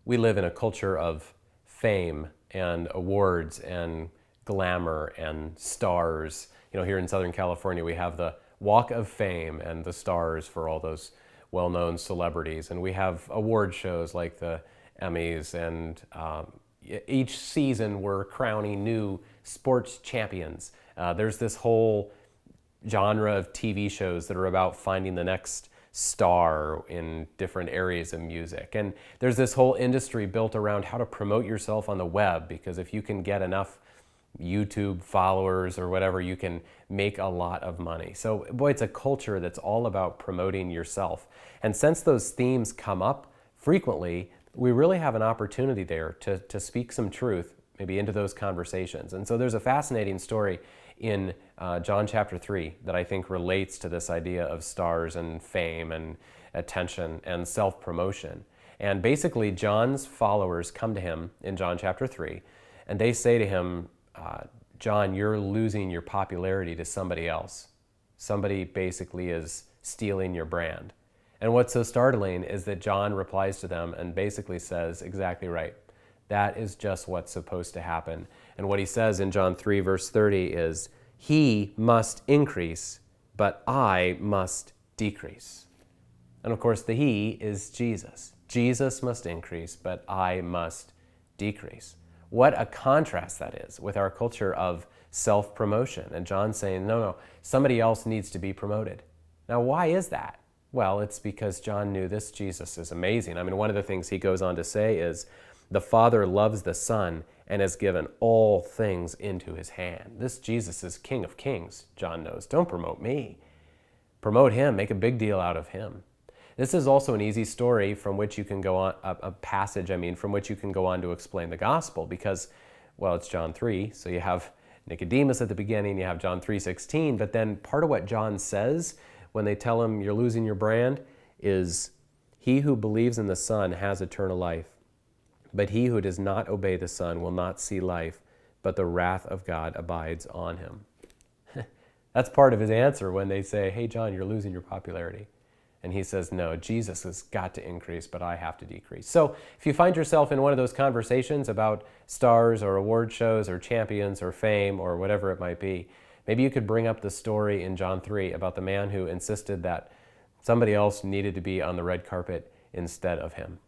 we live in a culture of fame and awards and glamour and stars. You know, here in Southern California, we have the Walk of Fame and the stars for all those well-known celebrities. And we have award shows like the Emmys, and each season we're crowning new sports champions. There's this whole genre of TV shows that are about finding the next star in different areas of music. And there's this whole industry built around how to promote yourself on the web, because if you can get enough YouTube followers or whatever, you can make a lot of money. So boy, it's a culture that's all about promoting yourself. And since those themes come up frequently, we really have an opportunity there to speak some truth maybe into those conversations. And so there's a fascinating story in John chapter 3 that I think relates to this idea of stars and fame and attention and self-promotion. And basically, John's followers come to him in John chapter 3, and they say to him, John, you're losing your popularity to somebody else. Somebody basically is stealing your brand. And what's so startling is that John replies to them and basically says, exactly right. That is just what's supposed to happen. And what he says in John 3, verse 30 is, he must increase, but I must decrease. And of course, the he is Jesus. Jesus must increase, but I must decrease. What a contrast that is with our culture of self-promotion. And John's saying, no, somebody else needs to be promoted. Now, why is that? Well, it's because John knew this Jesus is amazing. I mean, one of the things he goes on to say is, the Father loves the Son and has given all things into his hand. This Jesus is King of Kings, John knows. Don't promote me. Promote him. Make a big deal out of him. This is also an easy story from which you can go on, a passage, from which you can go on to explain the gospel, because, well, it's John 3, so you have Nicodemus at the beginning, you have John 3:16, but then part of what John says when they tell him you're losing your brand is, he who believes in the Son has eternal life. But he who does not obey the Son will not see life, but the wrath of God abides on him. That's part of his answer when they say, hey, John, you're losing your popularity. And he says, no, Jesus has got to increase, but I have to decrease. So if you find yourself in one of those conversations about stars or award shows or champions or fame or whatever it might be, maybe you could bring up the story in John 3 about the man who insisted that somebody else needed to be on the red carpet instead of him.